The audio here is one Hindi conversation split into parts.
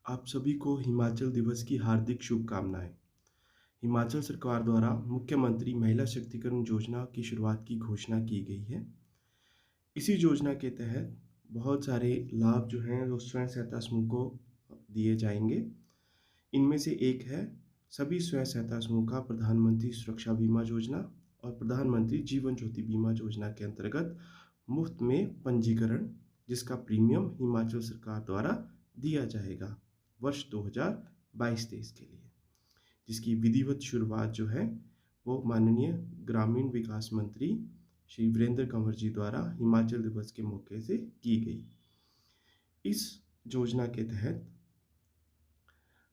आप सभी को हिमाचल दिवस की हार्दिक शुभकामनाएं। हिमाचल सरकार द्वारा मुख्यमंत्री महिला शक्तिकरण योजना की शुरुआत की घोषणा की गई है। इसी योजना के तहत बहुत सारे लाभ जो हैं वो स्वयं सहायता समूह को दिए जाएंगे। इनमें से एक है सभी स्वयं सहायता समूह का प्रधानमंत्री सुरक्षा बीमा योजना और प्रधानमंत्री जीवन ज्योति बीमा योजना के अंतर्गत मुफ्त में पंजीकरण, जिसका प्रीमियम हिमाचल सरकार द्वारा दिया जाएगा वर्ष 2022-23 के लिए, जिसकी विधिवत शुरुआत जो है वो माननीय ग्रामीण विकास मंत्री श्री वीरेंद्र कंवर जी द्वारा हिमाचल दिवस के मौके से की गई। इस योजना के तहत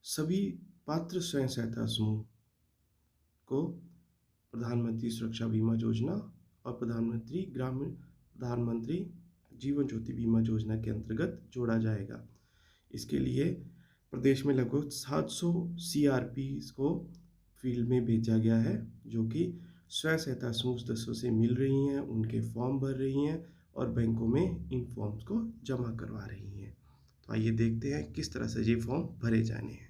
सभी पात्र स्वयं सहायता समूह को प्रधानमंत्री सुरक्षा बीमा योजना और प्रधानमंत्री जीवन ज्योति बीमा योजना के अंतर्गत जोड़ा जाएगा। इसके लिए प्रदेश में लगभग 700 सीआरपीस को फील्ड में भेजा गया है, जो कि स्वयं सहायता समूह सदस्यों से मिल रही हैं, उनके फॉर्म भर रही हैं और बैंकों में इन फॉर्म्स को जमा करवा रही हैं। तो आइए देखते हैं किस तरह से ये फॉर्म भरे जाने हैं।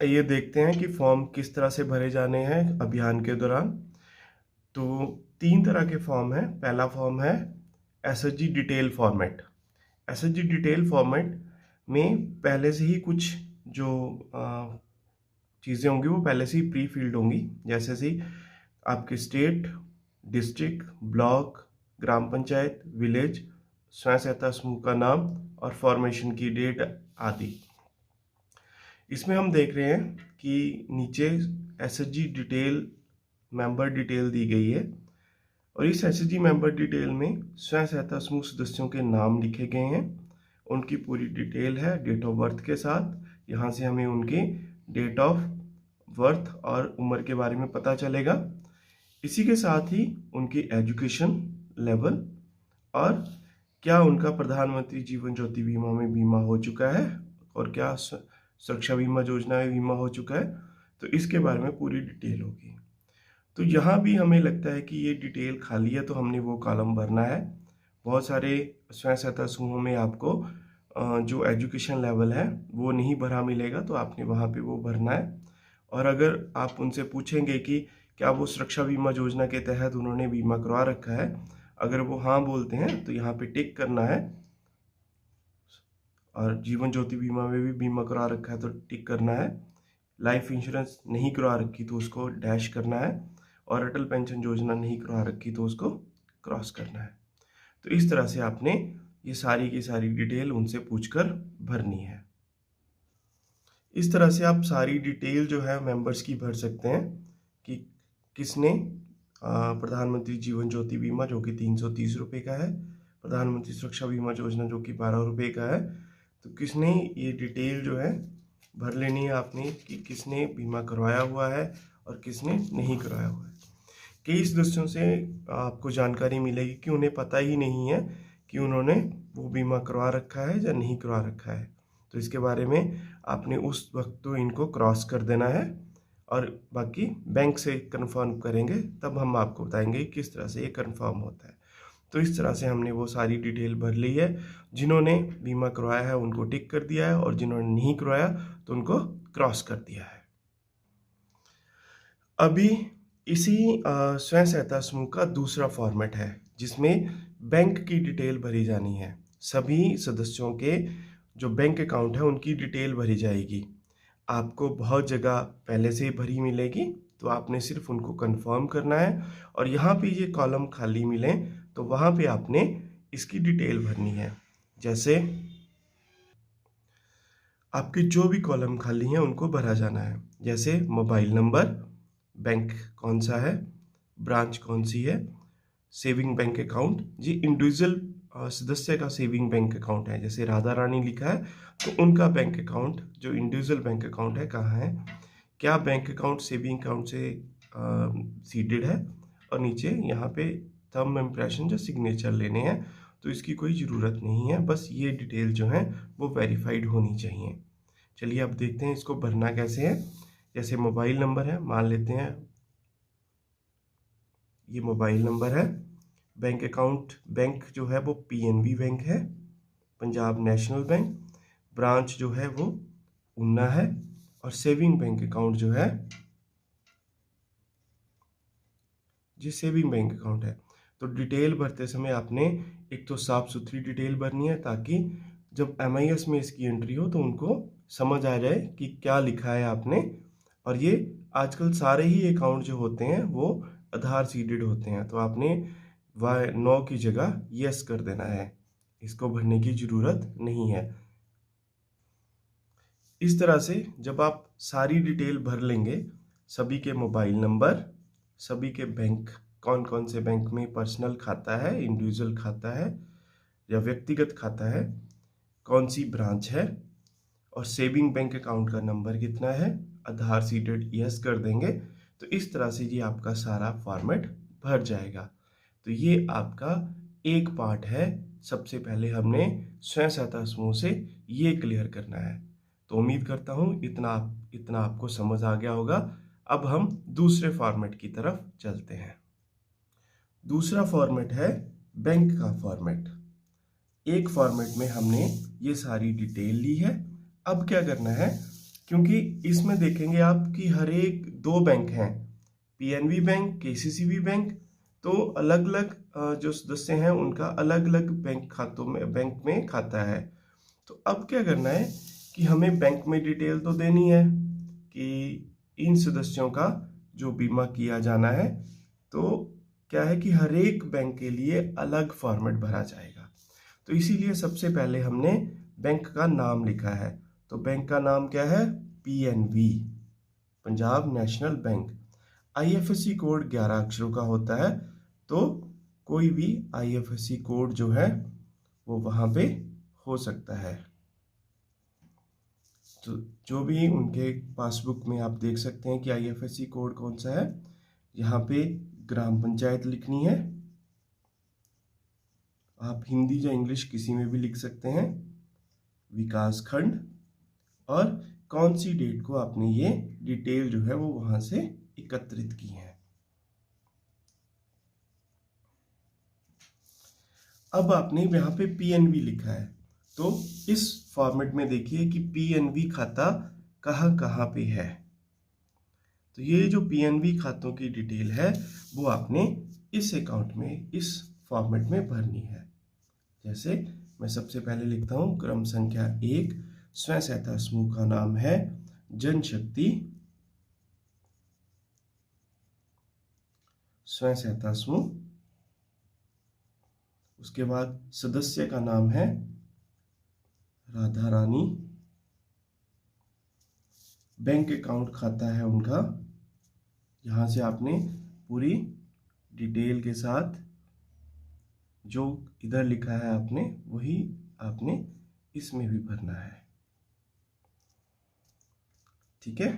आइए देखते हैं कि फॉर्म किस तरह से भरे जाने हैं अभियान के दौरान। तो 3 तरह के फॉर्म हैं। पहला फॉर्म है SHG detail format. SHG detail format में पहले से ही कुछ जो चीज़ें होंगी वो पहले से ही प्री फिल्ड होंगी, जैसे कि आपके स्टेट, डिस्ट्रिक्ट, ब्लॉक, ग्राम पंचायत, विलेज, स्वयं सहायता समूह का नाम और फॉर्मेशन की डेट आदि। इसमें हम देख रहे हैं कि नीचे एसएचजी डिटेल मेंबर डिटेल दी गई है और इस एसएचजी मेंबर डिटेल में स्वयं सहायता समूह सदस्यों के नाम लिखे गए हैं, उनकी पूरी डिटेल है डेट ऑफ बर्थ के साथ। यहाँ से हमें उनकी डेट ऑफ बर्थ और उम्र के बारे में पता चलेगा। इसी के साथ ही उनकी एजुकेशन लेवल और क्या उनका प्रधानमंत्री जीवन ज्योति बीमा में बीमा हो चुका है और क्या सुरक्षा बीमा योजना में बीमा हो चुका है, तो इसके बारे में पूरी डिटेल होगी। तो यहाँ भी हमें लगता है कि ये डिटेल खाली है, तो हमने वो कॉलम भरना है। बहुत सारे स्वयं सहायता समूहों में आपको जो एजुकेशन लेवल है वो नहीं भरा मिलेगा, तो आपने वहाँ पे वो भरना है। और अगर आप उनसे पूछेंगे कि क्या वो सुरक्षा बीमा योजना के तहत उन्होंने बीमा करवा रखा है, अगर वो हाँ बोलते हैं तो यहाँ पे टिक करना है, और जीवन ज्योति बीमा में भी बीमा करा रखा है तो टिक करना है। लाइफ इंश्योरेंस नहीं करवा रखी तो उसको डैश करना है, और अटल पेंशन योजना नहीं करवा रखी तो उसको क्रॉस करना है। तो इस तरह से आपने ये सारी की सारी डिटेल उनसे पूछकर भरनी है। इस तरह से आप सारी डिटेल जो है मेंबर्स की भर सकते हैं कि किसने प्रधानमंत्री जीवन ज्योति बीमा जो कि 330 रुपये का है, प्रधानमंत्री सुरक्षा बीमा योजना जो कि 12 रुपये का है, तो किसने ये डिटेल जो है भर लेनी है आपने कि किसने बीमा करवाया हुआ है और किसने नहीं करवाया हुआ है। कई सदस्यों से आपको जानकारी मिलेगी कि उन्हें पता ही नहीं है कि उन्होंने वो बीमा करवा रखा है या नहीं करवा रखा है, तो इसके बारे में आपने उस वक्त तो इनको क्रॉस कर देना है और बाकी बैंक से कंफर्म करेंगे, तब हम आपको बताएंगे किस तरह से ये कंफर्म होता है। तो इस तरह से हमने वो सारी डिटेल भर ली है। जिन्होंने बीमा करवाया है उनको टिक कर दिया है और जिन्होंने नहीं करवाया तो उनको क्रॉस कर दिया है। अभी इसी स्वयं सहायता समूह का दूसरा फॉर्मेट है जिसमें बैंक की डिटेल भरी जानी है। सभी सदस्यों के जो बैंक अकाउंट है उनकी डिटेल भरी जाएगी। आपको बहुत जगह पहले से ही भरी मिलेगी, तो आपने सिर्फ उनको कंफर्म करना है, और यहाँ पे ये कॉलम खाली मिले तो वहाँ पे आपने इसकी डिटेल भरनी है। जैसे आपके जो भी कॉलम खाली हैं उनको भरा जाना है, जैसे मोबाइल नंबर, बैंक कौन सा है, ब्रांच कौन सी है, सेविंग बैंक अकाउंट, जी इंडिविजुअल सदस्य का सेविंग बैंक अकाउंट है, जैसे राधा रानी लिखा है तो उनका बैंक अकाउंट जो इंडिविजुअल बैंक अकाउंट है कहाँ है, क्या बैंक अकाउंट सेविंग अकाउंट से सीडेड है, और नीचे यहाँ पे थंब इम्प्रेशन जो सिग्नेचर लेने हैं, तो इसकी कोई ज़रूरत नहीं है, बस ये डिटेल जो है वो वेरीफाइड होनी चाहिए। चलिए अब देखते हैं इसको भरना कैसे है। जैसे मोबाइल नंबर है, मान लेते हैं ये मोबाइल नंबर है। बैंक अकाउंट बैंक जो है वो पीएनबी बैंक है, पंजाब नेशनल बैंक। ब्रांच जो है वो ऊना है, और सेविंग बैंक अकाउंट जो है ये सेविंग बैंक अकाउंट है। तो डिटेल भरते समय आपने एक तो साफ सुथरी डिटेल भरनी है, ताकि जब MIS में इसकी एंट्री हो तो उनको समझ आ जाए कि क्या लिखा है आपने। और ये आजकल सारे ही अकाउंट जो होते हैं वो आधार सीडेड होते हैं, तो आपने नो की जगह यस कर देना है, इसको भरने की ज़रूरत नहीं है। इस तरह से जब आप सारी डिटेल भर लेंगे, सभी के मोबाइल नंबर, सभी के बैंक, कौन कौन से बैंक में पर्सनल खाता है, इंडिविजुअल खाता है या व्यक्तिगत खाता है, कौन सी ब्रांच है, और सेविंग बैंक अकाउंट का नंबर कितना है, आधार सीडेड यस कर देंगे, तो इस तरह से ये आपका सारा फॉर्मेट भर जाएगा। तो ये आपका एक पार्ट है। सबसे पहले हमने स्वयं सहायता समूह से ये क्लियर करना है। तो उम्मीद करता हूँ इतना आपको समझ आ गया होगा। अब हम दूसरे फॉर्मेट की तरफ चलते हैं। दूसरा फॉर्मेट है बैंक का फॉर्मेट। एक फॉर्मेट में हमने ये सारी डिटेल ली है। अब क्या करना है, क्योंकि इसमें देखेंगे आप कि हर एक 2 बैंक हैं, PNB बैंक, KCCB बैंक, तो अलग अलग जो सदस्य हैं उनका अलग अलग बैंक में खाता है। तो अब क्या करना है कि हमें बैंक में डिटेल तो देनी है कि इन सदस्यों का जो बीमा किया जाना है, तो क्या है कि हर एक बैंक के लिए अलग फॉर्मेट भरा जाएगा। तो इसीलिए सबसे पहले हमने बैंक का नाम लिखा है। तो बैंक का नाम क्या है, PNB, Punjab national bank. IFSC code 11 अक्षरों का होता है, तो कोई भी IFSC कोड जो है वो वहाँ पे हो सकता है। तो जो भी उनके पासबुक में आप देख सकते हैं कि IFSC कोड कौन सा है। यहाँ पे ग्राम पंचायत लिखनी है, आप हिंदी या इंग्लिश किसी में भी लिख सकते हैं, विकास खंड, और कौन सी डेट को आपने ये डिटेल जो है वो वहाँ से एकत्रित की है। अब आपने यहाँ पे PNB लिखा है, तो इस फॉर्मेट में देखिए कि PNB खाता कहाँ कहाँ पे है। तो ये जो PNB खातों की डिटेल है वो आपने इस अकाउंट में, इस फॉर्मेट में भरनी है। जैसे मैं सबसे पहले लिखता हूँ क्रम संख्या 1, स्वयं सहायता समूह का नाम है जनशक्ति स्वयं सहायता समूह। उसके बाद सदस्य का नाम है राधा रानी, बैंक अकाउंट खाता है उनका, यहाँ से आपने पूरी डिटेल के साथ जो इधर लिखा है आपने वही आपने इसमें भी भरना है। ठीक है,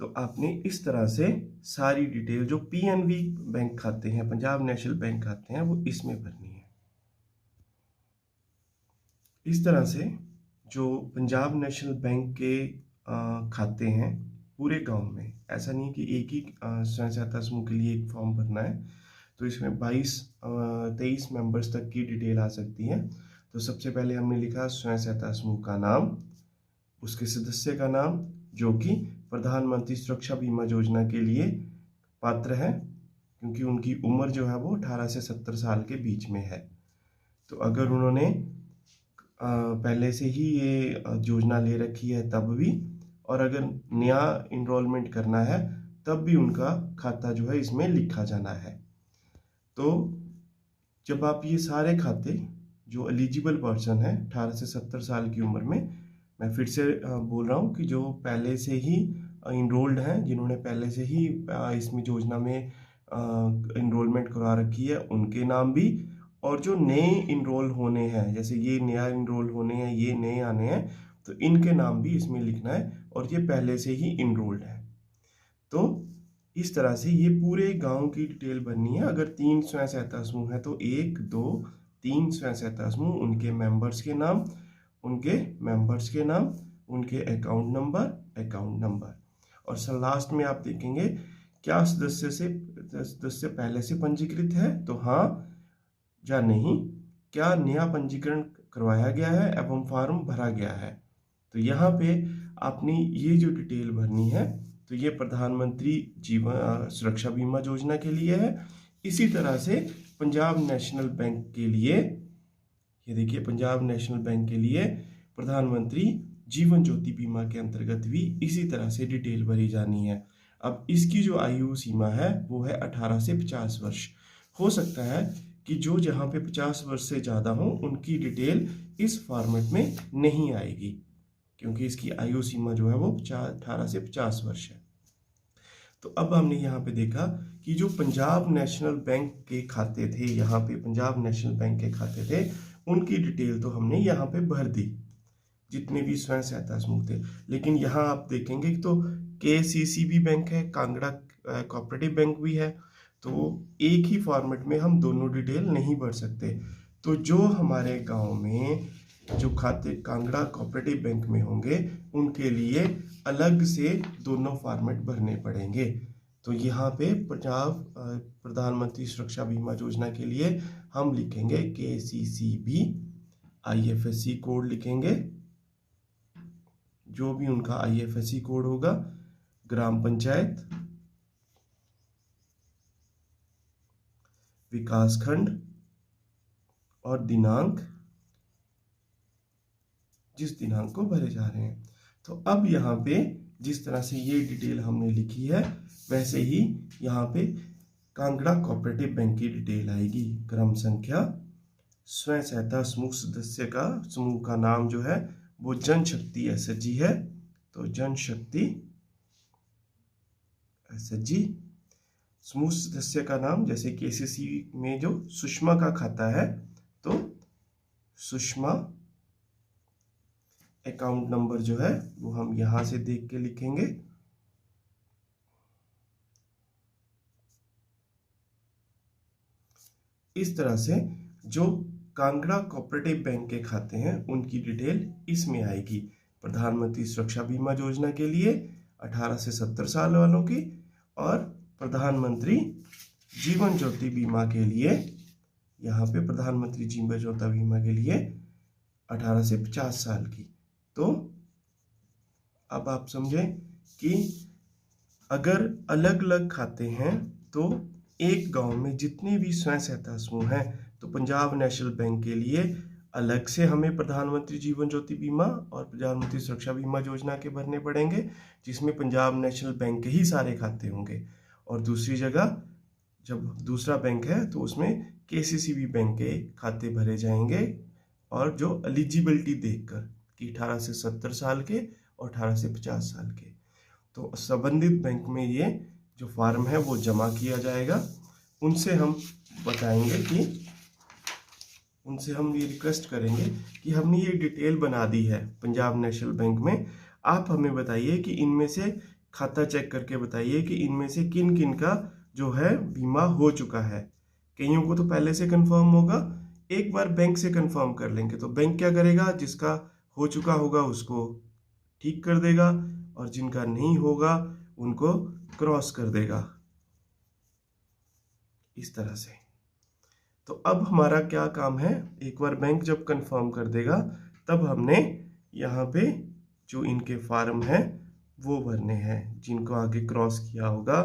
तो आपने इस तरह से सारी डिटेल जो PNB बैंक खाते हैं, पंजाब नेशनल बैंक खाते हैं, वो इसमें भरनी है। इस तरह से जो पंजाब नेशनल बैंक के खाते हैं पूरे गांव में, ऐसा नहीं कि एक ही स्वयं सहायता समूह के लिए एक फॉर्म भरना है, तो इसमें 23 मेंबर्स तक की डिटेल आ सकती है। तो सबसे पहले हमने लिखा स्वयं सहायता समूह का नाम, उसके सदस्य का नाम जो कि प्रधानमंत्री सुरक्षा बीमा योजना के लिए पात्र है, क्योंकि उनकी उम्र जो है वो 18 से 70 साल के बीच में है। तो अगर उन्होंने पहले से ही ये योजना ले रखी है तब भी, और अगर नया इनरोलमेंट करना है तब भी उनका खाता जो है इसमें लिखा जाना है। तो जब आप ये सारे खाते जो एलिजिबल पर्सन है 18 से 70 साल की उम्र में, मैं फिर से बोल रहा हूँ कि जो पहले से ही इनरोल्ड हैं, जिन्होंने पहले से ही इसमें योजना में इनरोलमेंट करा रखी है, उनके नाम भी, और जो नए इनरोल होने हैं, जैसे ये नया इनरोल होने हैं, ये नए आने हैं, तो इनके नाम भी इसमें लिखना है, और ये पहले से ही इनरोल्ड है। तो इस तरह से ये पूरे गांव की डिटेल बननी है। अगर 3 स्वयं सहायता समूह है तो 1, 2, 3 स्वयं सहायता समूह, उनके मेंबर्स के नाम, उनके अकाउंट नंबर, और लास्ट में आप देखेंगे क्या सदस्य पहले से पंजीकृत है, तो हाँ या नहीं, क्या नया पंजीकरण करवाया गया है एवं फॉर्म भरा गया है। तो यहाँ पे आपने ये जो डिटेल भरनी है, तो ये प्रधानमंत्री जीवन सुरक्षा बीमा योजना के लिए है। इसी तरह से पंजाब नेशनल बैंक के लिए, ये देखिए पंजाब नेशनल बैंक के लिए प्रधानमंत्री जीवन ज्योति बीमा के अंतर्गत भी इसी तरह से डिटेल भरी जानी है। अब इसकी जो आयु सीमा है वो है 18 से 50 वर्ष। हो सकता है कि जो जहाँ पे 50 वर्ष से ज़्यादा हो उनकी डिटेल इस फॉर्मेट में नहीं आएगी, क्योंकि इसकी आयु सीमा जो है वो 18 से 50 वर्ष है। तो अब हमने यहाँ पे देखा कि जो पंजाब नेशनल बैंक के खाते थे, यहाँ पे पंजाब नेशनल बैंक के खाते थे, उनकी डिटेल तो हमने यहाँ पे भर दी, जितने भी स्वयं सहायता समूह थे। लेकिन यहाँ आप देखेंगे तो KCC बैंक है, कांगड़ा कोऑपरेटिव बैंक भी है, तो एक ही फॉर्मेट में हम दोनों डिटेल नहीं भर सकते। तो जो हमारे गांव में जो खाते कांगड़ा कोऑपरेटिव बैंक में होंगे उनके लिए अलग से दोनों फॉर्मेट भरने पड़ेंगे। तो यहाँ पे पंजाब प्रधानमंत्री सुरक्षा बीमा योजना के लिए हम लिखेंगे KCCB, IFSC कोड लिखेंगे, जो भी उनका IFSC कोड होगा, ग्राम पंचायत, विकास खंड और दिनांक, जिस दिनांक को भरे जा रहे हैं। तो अब यहाँ पे जिस तरह से ये डिटेल हमने लिखी है वैसे ही यहाँ पे कांगड़ा कोऑपरेटिव बैंक की डिटेल आएगी। क्रम संख्या, स्वयं सहायता समूह सदस्य का समूह का नाम जो है वो जनशक्ति SHG है, तो जनशक्ति SHG। समूह सदस्य का नाम, जैसे KCC में जो सुषमा का खाता है तो सुषमा। अकाउंट नंबर जो है वो हम यहां से देख के लिखेंगे। इस तरह से जो कांगड़ा कोऑपरेटिव बैंक के खाते हैं उनकी डिटेल इसमें आएगी। प्रधानमंत्री सुरक्षा बीमा योजना के लिए 18 से 70 साल वालों की, और प्रधानमंत्री जीवन ज्योति बीमा के लिए, यहाँ पे प्रधानमंत्री जीवन ज्योति बीमा के लिए 18 से 50 साल की। तो अब आप समझें कि अगर अलग अलग खाते हैं तो एक गांव में जितने भी स्वयं सहायता समूह हैं, तो पंजाब नेशनल बैंक के लिए अलग से हमें प्रधानमंत्री जीवन ज्योति बीमा और प्रधानमंत्री सुरक्षा बीमा योजना के भरने पड़ेंगे, जिसमें पंजाब नेशनल बैंक के ही सारे खाते होंगे। और दूसरी जगह जब दूसरा बैंक है तो उसमें KCCB बैंक के खाते भरे जाएंगे, और जो एलिजिबिलिटी देखकर कि 18 से 70 साल के और 18 से 50 साल के, तो संबंधित बैंक में ये जो फॉर्म है वो जमा किया जाएगा। उनसे हम बताएंगे कि उनसे हम ये रिक्वेस्ट करेंगे कि हमने ये डिटेल बना दी है पंजाब नेशनल बैंक में, आप हमें बताइए कि इनमें से खाता चेक करके बताइए कि इनमें से किन किन का जो है बीमा हो चुका है। कईयों को तो पहले से कंफर्म होगा, एक बार बैंक से कंफर्म कर लेंगे तो बैंक क्या करेगा, जिसका हो चुका होगा उसको ठीक कर देगा और जिनका नहीं होगा उनको क्रॉस कर देगा, इस तरह से। तो अब हमारा क्या काम है, एक बार बैंक जब कंफर्म कर देगा तब हमने यहाँ पे जो इनके फॉर्म है वो भरने हैं। जिनको आगे क्रॉस किया होगा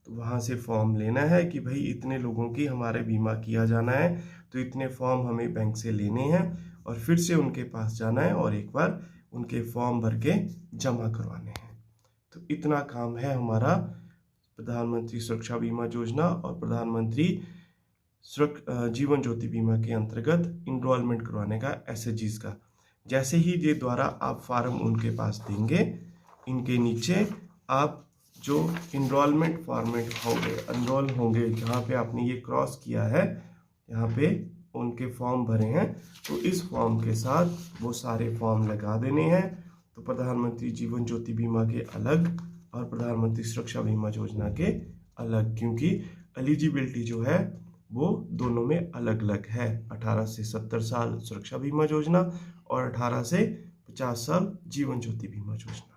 तो वहाँ से फॉर्म लेना है कि भाई इतने लोगों की हमारे बीमा किया जाना है, तो इतने फॉर्म हमें बैंक से लेने हैं और फिर से उनके पास जाना है और एक बार उनके फॉर्म भर के जमा करवाने हैं। तो इतना काम है हमारा प्रधानमंत्री सुरक्षा बीमा योजना और प्रधानमंत्री जीवन ज्योति बीमा के अंतर्गत इनरोलमेंट करवाने का SHGs का। जैसे ही ये द्वारा आप फार्म उनके पास देंगे, इनके नीचे आप जो इनरोलमेंट फॉर्मेट होंगे, एनरोल होंगे, जहाँ पे आपने ये क्रॉस किया है, यहाँ पे उनके फॉर्म भरे हैं, तो इस फॉर्म के साथ वो सारे फॉर्म लगा देने हैं। तो प्रधानमंत्री जीवन ज्योति बीमा के अलग और प्रधानमंत्री सुरक्षा बीमा योजना के अलग, क्योंकि एलिजिबिलिटी जो है वो दोनों में अलग अलग है। 18 से 70 साल सुरक्षा बीमा योजना और 18 से 50 साल जीवन ज्योति बीमा योजना।